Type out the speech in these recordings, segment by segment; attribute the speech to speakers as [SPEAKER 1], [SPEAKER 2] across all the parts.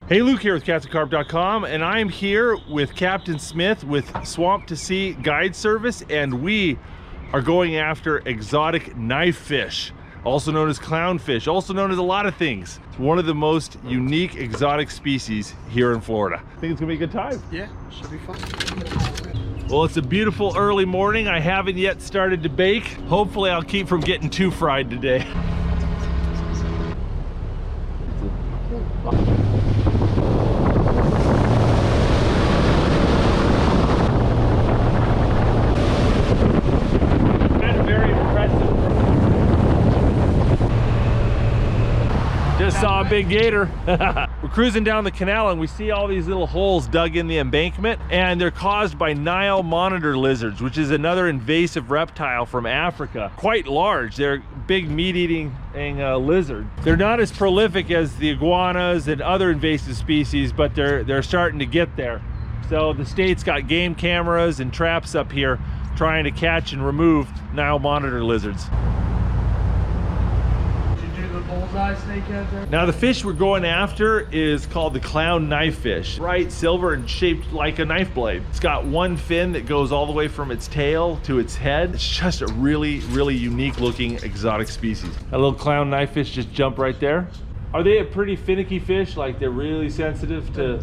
[SPEAKER 1] Hey, Luke here with CatFishCarp.com, and I'm here with Captain Smith with Swamp to Sea Guide Service, and we are going after exotic knife fish, also known as clownfish, also known as a lot of things. It's one of the most unique exotic species here in Florida. I think it's gonna be a good time.
[SPEAKER 2] Yeah, should be fun.
[SPEAKER 1] Well, it's a beautiful early morning. I haven't yet started to bake. Hopefully I'll keep from getting too fried today. Just saw a big gator. We're cruising down the canal and we see all these little holes dug in the embankment, and they're caused by Nile monitor lizards, which is another invasive reptile from Africa. Quite large. They're big meat-eating lizard. They're not as prolific as the iguanas and other invasive species, but they're starting to get there. So the state's got game cameras and traps up here trying to catch and remove Nile monitor lizards.
[SPEAKER 2] Bullseye snakehead there.
[SPEAKER 1] Now the fish we're going after is called the clown knifefish. Bright silver and shaped like a knife blade. It's got one fin that goes all the way from its tail to its head. It's just a really, really unique looking exotic species. That little clown knifefish just jumped right there. Are they a pretty finicky fish? Like they're really sensitive to...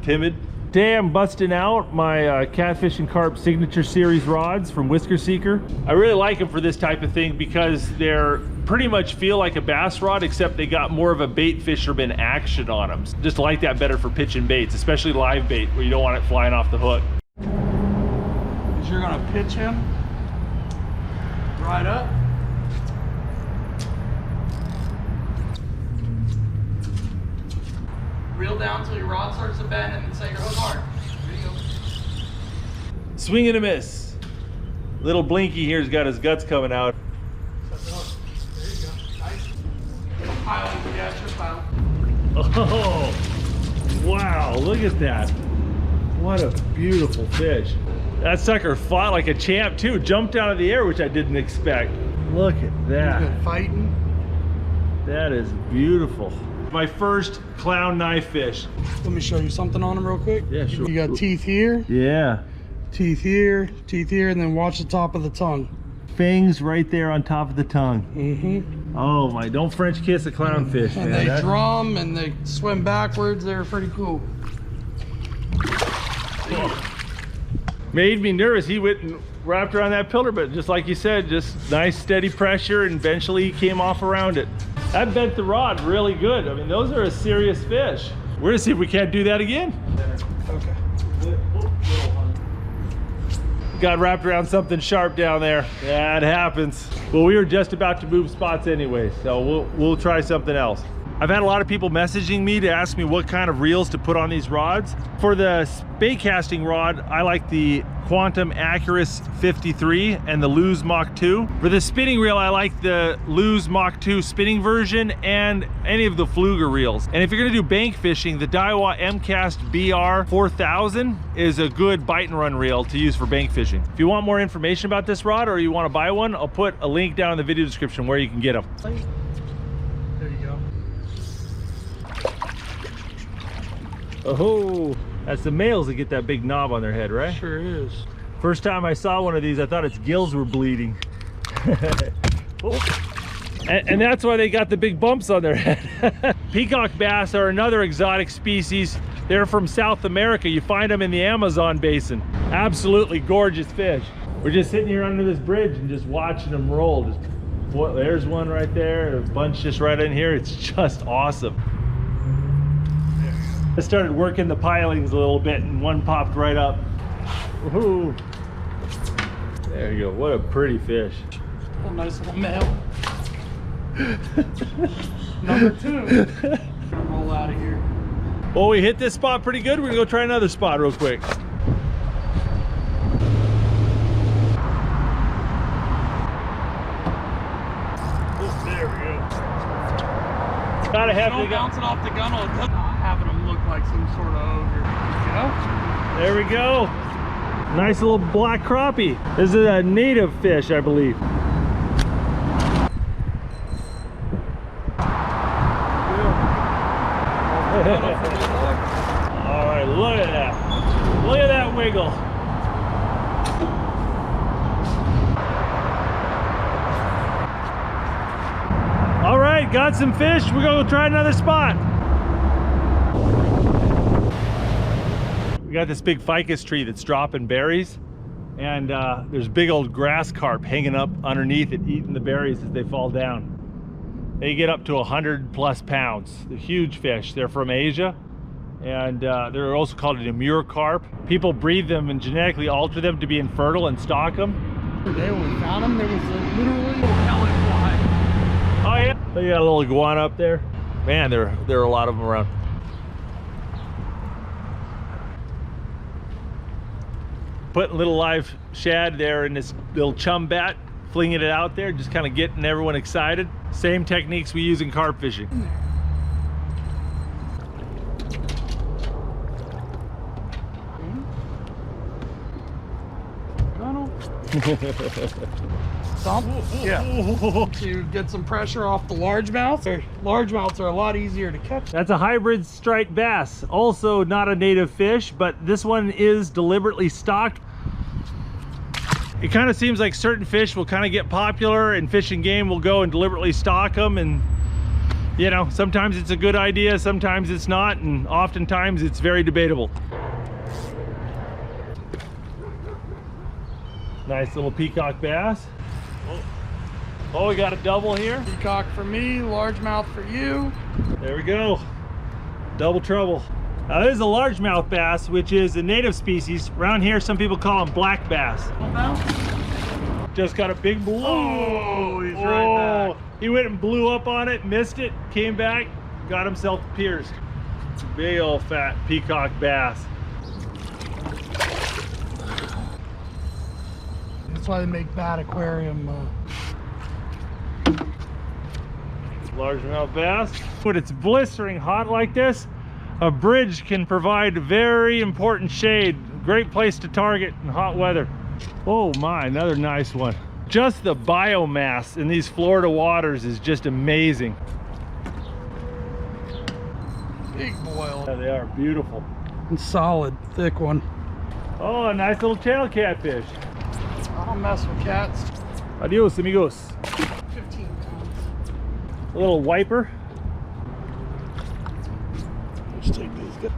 [SPEAKER 1] Timid? Today I'm busting out my Catfish and Carp Signature Series rods from Whisker Seeker. I really like them for this type of thing because they're pretty much feel like a bass rod, except they got more of a bait fisherman action on them. Just like that better for pitching baits, especially live bait where you don't want it flying off the hook.
[SPEAKER 2] Because you're gonna pitch him right up. Reel down till your rod starts to bend and then set your hook hard. There you go.
[SPEAKER 1] Swing and a miss. Little Blinky here's got his guts coming out.
[SPEAKER 2] Set the hook. There you go. Nice. Pile, yeah, just pile.
[SPEAKER 1] Oh, wow, look at that. What a beautiful fish. That sucker fought like a champ too. Jumped out of the air, which I didn't expect. Look at that.
[SPEAKER 2] Good fighting.
[SPEAKER 1] That is beautiful. My first clown knife fish.
[SPEAKER 2] Let me show you something on him real quick.
[SPEAKER 1] Yeah, sure.
[SPEAKER 2] You got teeth here,
[SPEAKER 1] Yeah.
[SPEAKER 2] teeth here, and then watch the top of the tongue.
[SPEAKER 1] Fangs right there on top of the tongue.
[SPEAKER 2] Mm-hmm.
[SPEAKER 1] Oh my, don't French kiss a clownfish,
[SPEAKER 2] And
[SPEAKER 1] man.
[SPEAKER 2] they drum and they swim backwards. They're pretty cool.
[SPEAKER 1] Made me nervous. He went and wrapped around that pillar, but just like you said, just nice steady pressure, and eventually he came off around it. That bent the rod really good. I mean, those are a serious fish. We're gonna see if we can't do that again.
[SPEAKER 2] Okay.
[SPEAKER 1] Got wrapped around something sharp down there. Yeah, it happens. Well, we were just about to move spots anyway, so we'll try something else. I've had a lot of people messaging me to ask me what kind of reels to put on these rods. For the bait casting rod, I like the Quantum Accurus 53 and the Lose Mach 2. For the spinning reel, I like the Lose Mach 2 spinning version and any of the Fluger reels. And if you're gonna do bank fishing, the Daiwa MCast BR 4000 is a good bite and run reel to use for bank fishing. If you want more information about this rod or you wanna buy one, I'll put a link down in the video description where you can get them.
[SPEAKER 2] There you go.
[SPEAKER 1] Oh, that's the males that get that big knob on their head, right?
[SPEAKER 2] Sure is.
[SPEAKER 1] First time I saw one of these, I thought its gills were bleeding. and that's why they got the big bumps on their head. Peacock bass are another exotic species. They're from South America. You find them in the Amazon basin. Absolutely gorgeous fish. We're just sitting here under this bridge and just watching them roll. There's one right there, a bunch just right in here. It's just awesome. I started working the pilings a little bit and one popped right up. Woohoo. There you go. What a pretty fish.
[SPEAKER 2] A nice little male. Number 2. Roll out of here.
[SPEAKER 1] Well, we hit this spot pretty good. We're gonna go try another spot real quick. Oh, there we go. Gotta have to
[SPEAKER 2] bouncing off the gunnel, having them look like some sort of ogre.
[SPEAKER 1] There we go. Nice little black crappie. This is a native fish, I believe. wiggle. All right, got some fish. We're gonna go try another spot. We got this big ficus tree that's dropping berries, and there's big old grass carp hanging up underneath it, eating the berries as they fall down. They get up to 100+ pounds. They're huge fish. They're from Asia, and they're also called an amur carp. People breed them and genetically alter them to be infertile and stock them.
[SPEAKER 2] Today when we found them, there was literally a pellet fly.
[SPEAKER 1] Oh yeah? They got a little iguana up there. Man, there are a lot of them around. Putting little live shad there in this little chum bat, flinging it out there, just kind of getting everyone excited. Same techniques we use in carp fishing.
[SPEAKER 2] Yeah. To get some pressure off the largemouths. Largemouths are a lot easier to catch.
[SPEAKER 1] That's a hybrid striped bass. Also not a native fish, but this one is deliberately stocked. It kind of seems like certain fish will kind of get popular and Fish and Game will go and deliberately stock them, and you know, sometimes it's a good idea, sometimes it's not, and oftentimes it's very debatable. Nice little peacock bass. Oh, we got a double here.
[SPEAKER 2] Peacock for me, largemouth for you.
[SPEAKER 1] There we go. Double trouble. Now this is a largemouth bass, which is a native species. Around here, some people call them black bass. Just got a big blow.
[SPEAKER 2] Oh, he's right back.
[SPEAKER 1] He went and blew up on it, missed it, came back, got himself pierced. Big old fat peacock bass.
[SPEAKER 2] That's why they make bad aquarium.
[SPEAKER 1] Largemouth bass. When it's blistering hot like this, a bridge can provide very important shade. Great place to target in hot weather. Oh my, another nice one. Just the biomass in these Florida waters is just amazing.
[SPEAKER 2] Big boil.
[SPEAKER 1] Yeah, they are beautiful.
[SPEAKER 2] And solid, thick one.
[SPEAKER 1] Oh, a nice little tail catfish.
[SPEAKER 2] I don't mess with cats.
[SPEAKER 1] Adios, amigos.
[SPEAKER 2] 15 pounds.
[SPEAKER 1] A little wiper.
[SPEAKER 2] Let's take these. Good.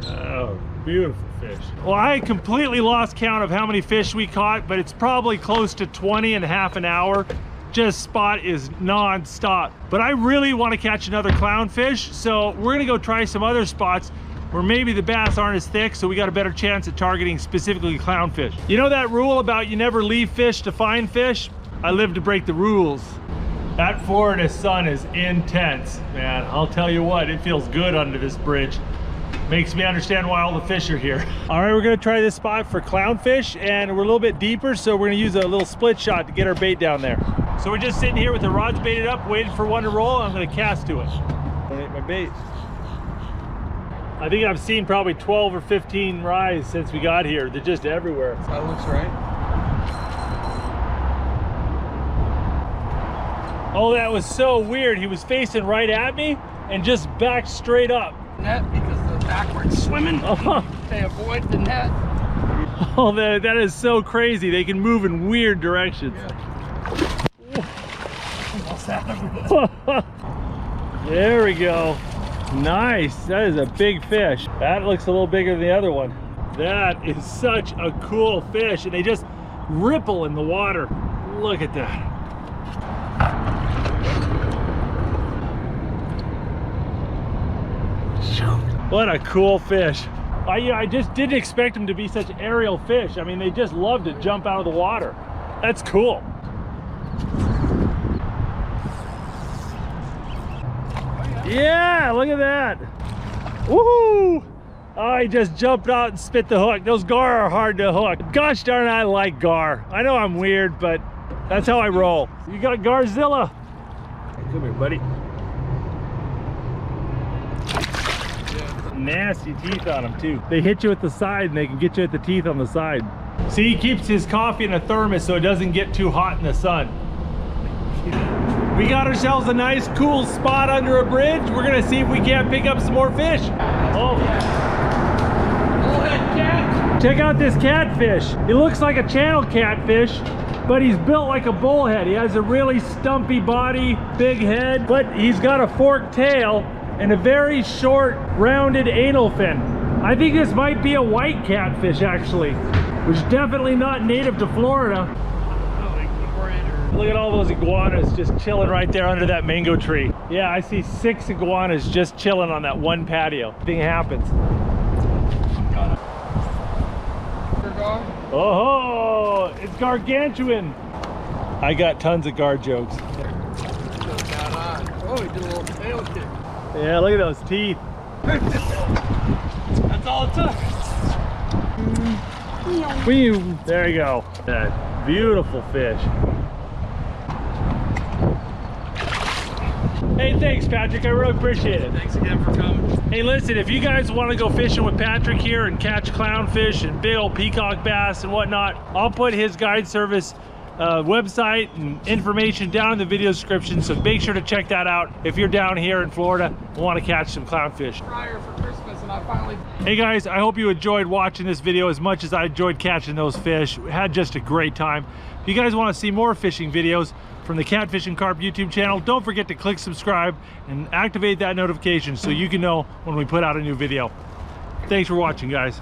[SPEAKER 1] Oh, beautiful fish. Well, I completely lost count of how many fish we caught, but it's probably close to 20 in half an hour. Just spot is non-stop. But I really want to catch another clownfish, so we're gonna go try some other spots where maybe the bass aren't as thick, so we got a better chance at targeting specifically clownfish. You know that rule about you never leave fish to find fish? I live to break the rules. That Florida sun is intense, man. I'll tell you what, it feels good under this bridge. Makes me understand why all the fish are here. All right, we're gonna try this spot for clownfish, and we're a little bit deeper, so we're gonna use a little split shot to get our bait down there. So we're just sitting here with the rods baited up, waiting for one to roll, and I'm gonna cast to it. I'm gonna hit my bait. I think I've seen probably 12 or 15 rise since we got here. They're just everywhere.
[SPEAKER 2] That looks right.
[SPEAKER 1] Oh, that was so weird. He was facing right at me and just backed straight up.
[SPEAKER 2] Net because the backwards swimming. They avoid the net.
[SPEAKER 1] Oh, that is so crazy. They can move in weird directions.
[SPEAKER 2] Yeah. Almost out of it.
[SPEAKER 1] There we go. Nice. That is a big fish. That looks a little bigger than the other one. That is such a cool fish, and they just ripple in the water. Look at that. What a cool fish. I just didn't expect them to be such aerial fish. I mean, they just love to jump out of the water. That's cool. Yeah, look at that. Woohoo! Oh, he just jumped out and spit the hook. Those gar are hard to hook. Gosh darn, I like gar. I know I'm weird, but that's how I roll. You got Garzilla. Come here, buddy. Nasty teeth on them too. They hit you at the side and they can get you at the teeth on the side. See, he keeps his coffee in a thermos so it doesn't get too hot in the sun. We got ourselves a nice cool spot under a bridge. We're gonna see if we can't pick up some more fish. Oh, Check out this catfish. He looks like a channel catfish, but he's built like a bullhead. He has a really stumpy body, big head, but he's got a forked tail and a very short, rounded anal fin. I think this might be a white catfish, actually, which is definitely not native to Florida. Look at all those iguanas just chilling right there under that mango tree. Yeah, I see 6 iguanas just chilling on that one patio. Thing happens. Oh, it's gargantuan. I got tons of guard jokes.
[SPEAKER 2] Oh, he did a little tail kick.
[SPEAKER 1] Yeah, look at those teeth.
[SPEAKER 2] That's all it took.
[SPEAKER 1] There you go. That beautiful fish. Hey, thanks, Patrick. I really appreciate it.
[SPEAKER 2] Thanks again for coming.
[SPEAKER 1] Hey, listen, if you guys want to go fishing with Patrick here and catch clownfish and big old peacock bass and whatnot, I'll put his guide service website and information down in the video description, so make sure to check that out if you're down here in Florida and want to catch some clownfish.
[SPEAKER 2] Prior for Christmas, and I finally...
[SPEAKER 1] Hey guys, I hope you enjoyed watching this video as much as I enjoyed catching those fish. We had just a great time. If you guys want to see more fishing videos from the Catfish and Carp YouTube channel, don't forget to click subscribe and activate that notification so you can know when we put out a new video. Thanks for watching, guys.